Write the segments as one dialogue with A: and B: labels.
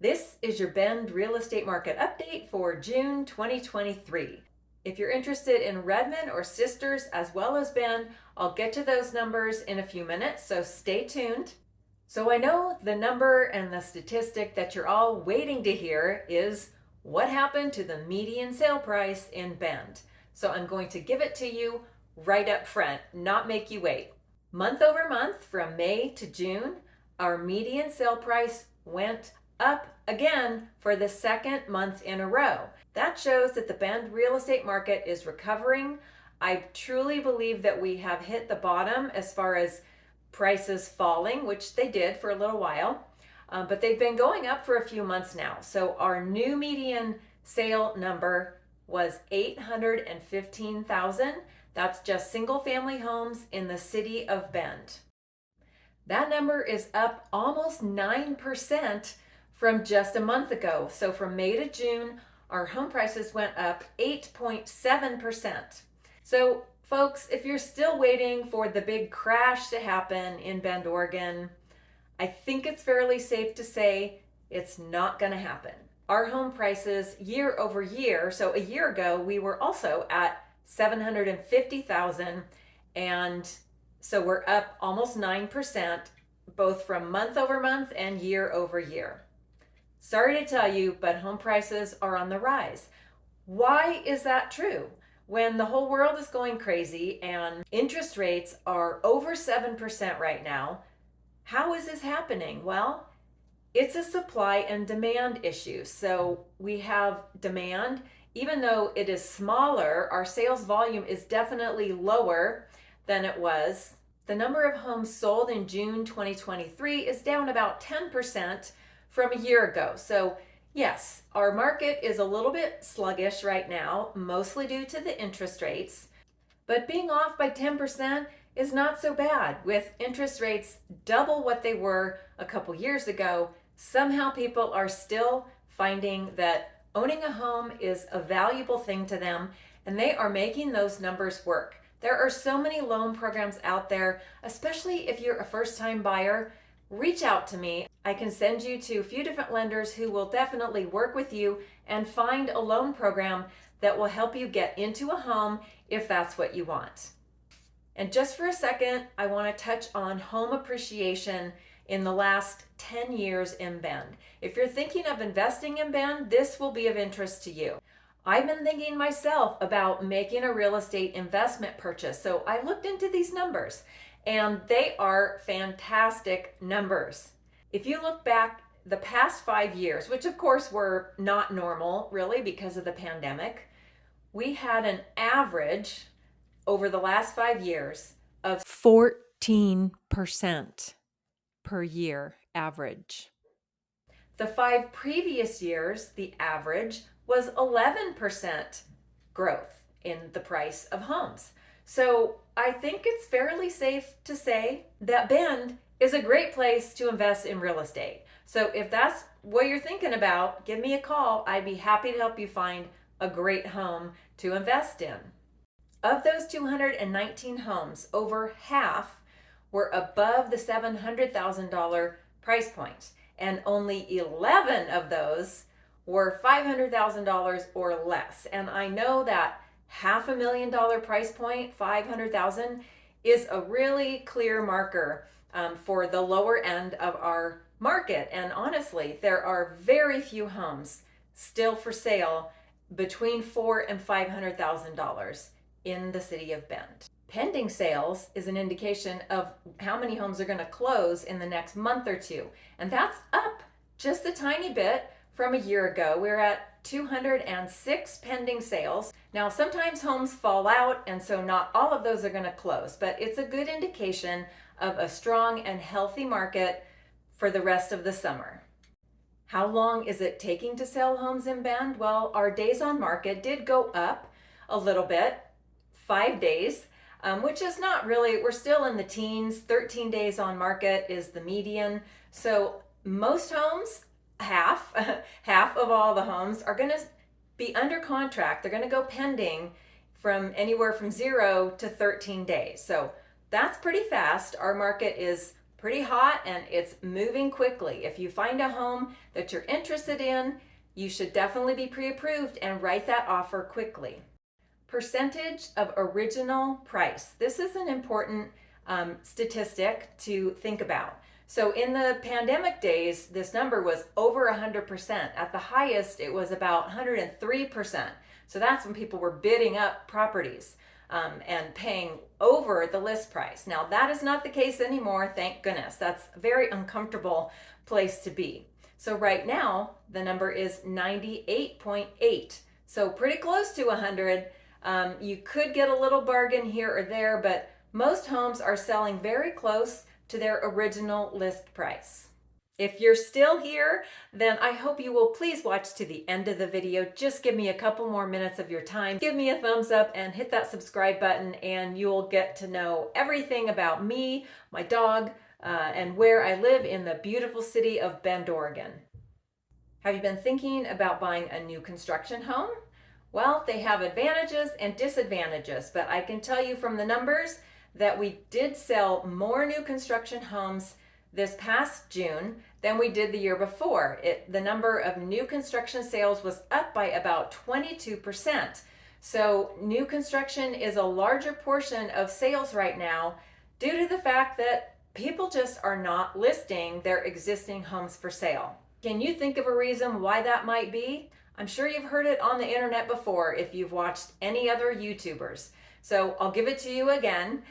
A: This is your Bend real estate market update for June 2023. If you're interested in Redmond or Sisters as well as Bend, I'll get to those numbers in a few minutes, so stay tuned. So I know the number and the statistic that you're all waiting to hear is what happened to the median sale price in Bend. So I'm going to give it to you right up front, not make you wait. Month over month from May to June, our median sale price went up again for the second month in a row. That shows that the Bend real estate market is recovering. I truly believe that we have hit the bottom as far as prices falling, which they did for a little while, but they've been going up for a few months now. So our new median sale number was 815,000. That's just single family homes in the city of Bend. That number is up almost 9% from just a month ago. So from May to June, our home prices went up 8.7%. So folks, if you're still waiting for the big crash to happen in Bend, Oregon, I think it's fairly safe to say it's not going to happen. Our home prices year over year, so a year ago, we were also at 750,000, and so we're up almost 9%, both from month over month and year over year. Sorry to tell you, but home prices are on the rise. Why is that true? When the whole world is going crazy and interest rates are over 7% right now, how is this happening? Well, it's a supply and demand issue. So we have demand, even though it is smaller, our sales volume is definitely lower than it was. The number of homes sold in June 2023 is down about 10% from a year ago. So yes, our market is a little bit sluggish right now, mostly due to the interest rates, but being off by 10% is not so bad. With interest rates double what they were a couple years ago, somehow people are still finding that owning a home is a valuable thing to them, and they are making those numbers work. There are so many loan programs out there, especially if you're a first-time buyer. Reach out to me. I can send you to a few different lenders who will definitely work with you and find a loan program that will help you get into a home if that's what you want. And just for a second, I want to touch on home appreciation in the last 10 years in Bend. If you're thinking of investing in Bend, this will be of interest to you. I've been thinking myself about making a real estate investment purchase, so I looked into these numbers, and they are fantastic numbers. If you look back the past 5 years, which of course were not normal really because of the pandemic, we had an average over the last 5 years of 14% per year average. The 5 previous years, the average was 11% growth in the price of homes. So I think it's fairly safe to say that Bend is a great place to invest in real estate. So if that's what you're thinking about, give me a call. I'd be happy to help you find a great home to invest in. Of those 219 homes, over half were above the $700,000 price point, and only 11 of those were $500,000 or less. And I know that $500,000 price point, 500,000, is a really clear marker for the lower end of our market. And honestly, there are very few homes still for sale between $400,000 and $500,000 in the city of Bend. Pending sales is an indication of how many homes are going to close in the next month or two. And that's up just a tiny bit from a year ago. We're at 206 pending sales. Now, sometimes homes fall out, and so not all of those are going to close, but it's a good indication of a strong and healthy market for the rest of the summer. How long is it taking to sell homes in Bend? Well, our days on market did go up a little bit, 5 days, which is not really, we're still in the teens. 13 days on market is the median. So most homes, half of all the homes are going to be under contract. They're going to go pending from anywhere from 0 to 13 days. So that's pretty fast. Our market is pretty hot and it's moving quickly. If you find a home that you're interested in, you should definitely be pre-approved and write that offer quickly. Percentage of original price. This is an important statistic to think about. So in the pandemic days, this number was over 100%. At the highest, it was about 103%. So that's when people were bidding up properties and paying over the list price. Now that is not the case anymore, thank goodness. That's a very uncomfortable place to be. So right now, the number is 98.8. So pretty close to 100. You could get a little bargain here or there, but most homes are selling very close to their original list price. If you're still here, then I hope you will please watch to the end of the video. Just give me a couple more minutes of your time. Give me a thumbs up and hit that subscribe button, and you'll get to know everything about me, my dog, and where I live in the beautiful city of Bend, Oregon. Have you been thinking about buying a new construction home? Well, they have advantages and disadvantages, but I can tell you from the numbers that we did sell more new construction homes this past June than we did the year before. The number of new construction sales was up by about 22%. So new construction is a larger portion of sales right now due to the fact that people just are not listing their existing homes for sale. Can you think of a reason why that might be? I'm sure you've heard it on the internet before if you've watched any other YouTubers. So I'll give it to you again.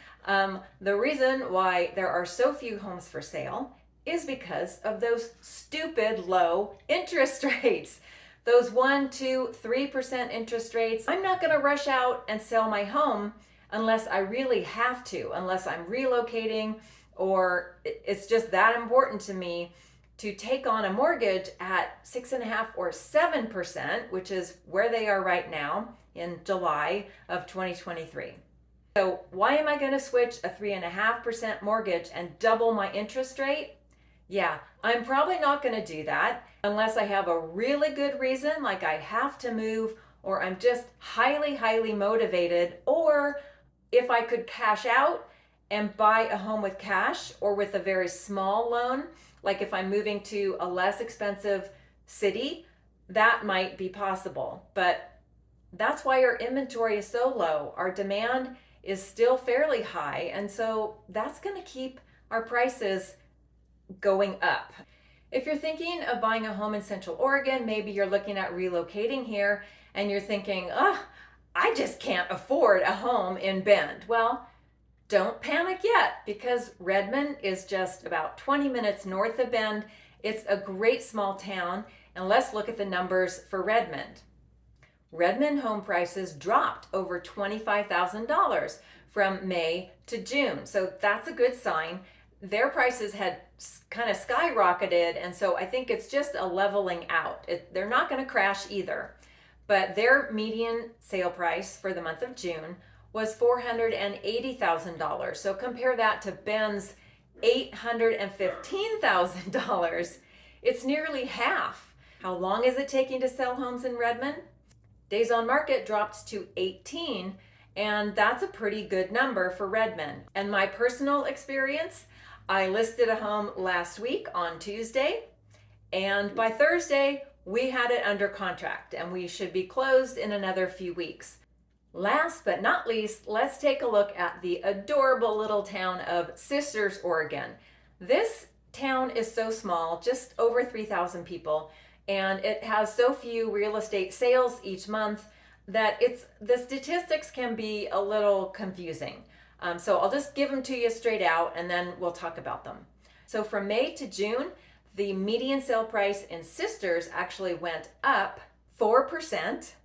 A: The reason why there are so few homes for sale is because of those stupid low interest rates. Those 1, 2, 3% interest rates. I'm not going to rush out and sell my home unless I really have to, unless I'm relocating or it's just that important to me to take on a mortgage at 6.5% or 7%, which is where they are right now in July of 2023. So why am I going to switch a 3.5% mortgage and double my interest rate? Yeah, I'm probably not going to do that unless I have a really good reason, like I have to move, or I'm just highly motivated, or if I could cash out and buy a home with cash or with a very small loan, like if I'm moving to a less expensive city, that might be possible. But that's why our inventory is so low. Our demand is still fairly high, and so that's going to keep our prices going up. If you're thinking of buying a home in Central Oregon, maybe you're looking at relocating here and you're thinking, I just can't afford a home in Bend. Well, don't panic yet, because Redmond is just about 20 minutes north of Bend. It's a great small town, and let's look at the numbers for Redmond. Redmond home prices dropped over $25,000 from May to June, so that's a good sign. Their prices had kind of skyrocketed, and so I think it's just a leveling out. They're not going to crash either, but their median sale price for the month of June was $480,000. So compare that to Bend's $815,000. It's nearly half. How long is it taking to sell homes in Redmond? Days on market dropped to 18, and that's a pretty good number for Redmond. And my personal experience, I listed a home last week on Tuesday, and by Thursday, we had it under contract, and we should be closed in another few weeks. Last but not least, let's take a look at the adorable little town of Sisters, Oregon. This town is so small, just over 3,000 people, and it has so few real estate sales each month that the statistics can be a little confusing. So I'll just give them to you straight out, and then we'll talk about them. So from May to June, the median sale price in Sisters actually went up 4%.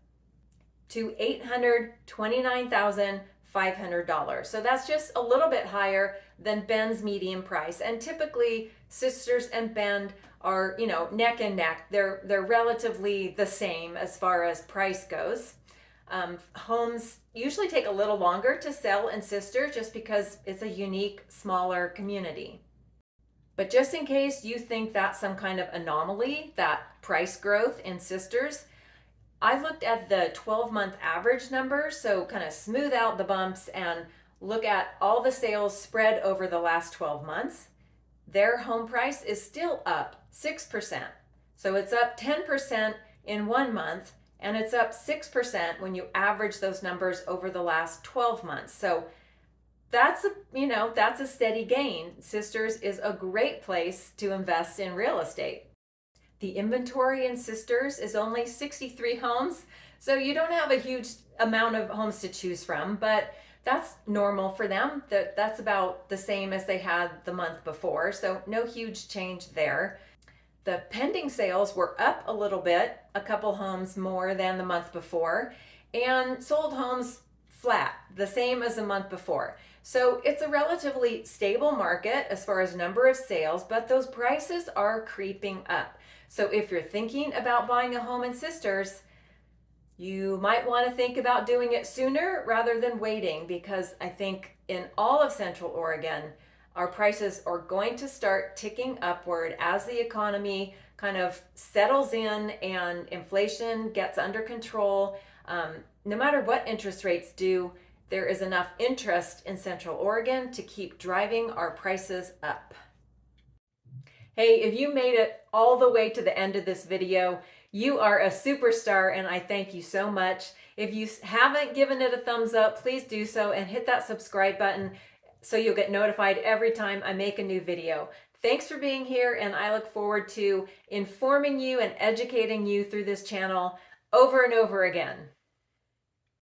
A: to $829,500. So that's just a little bit higher than Bend's median price. And typically Sisters and Bend are, neck and neck. They're relatively the same as far as price goes. Homes usually take a little longer to sell in Sisters just because it's a unique, smaller community. But just in case you think that's some kind of anomaly, that price growth in Sisters, I looked at the 12-month average numbers, so kind of smooth out the bumps and look at all the sales spread over the last 12 months. their home price is still up 6%. So it's up 10% in 1 month, and it's up 6% when you average those numbers over the last 12 months. So that's a steady gain. Sisters is a great place to invest in real estate. The inventory in Sisters is only 63 homes, so you don't have a huge amount of homes to choose from, but that's normal for them. That's about the same as they had the month before, so no huge change there. The pending sales were up a little bit, a couple homes more than the month before, and sold homes flat, the same as the month before. So it's a relatively stable market as far as number of sales, but those prices are creeping up. So if you're thinking about buying a home in Sisters, you might want to think about doing it sooner rather than waiting, because I think in all of Central Oregon, our prices are going to start ticking upward as the economy kind of settles in and inflation gets under control. No matter what interest rates do, there is enough interest in Central Oregon to keep driving our prices up. Hey, if you made it all the way to the end of this video, you are a superstar, and I thank you so much. If you haven't given it a thumbs up, please do so and hit that subscribe button so you'll get notified every time I make a new video. Thanks for being here, and I look forward to informing you and educating you through this channel over and over again.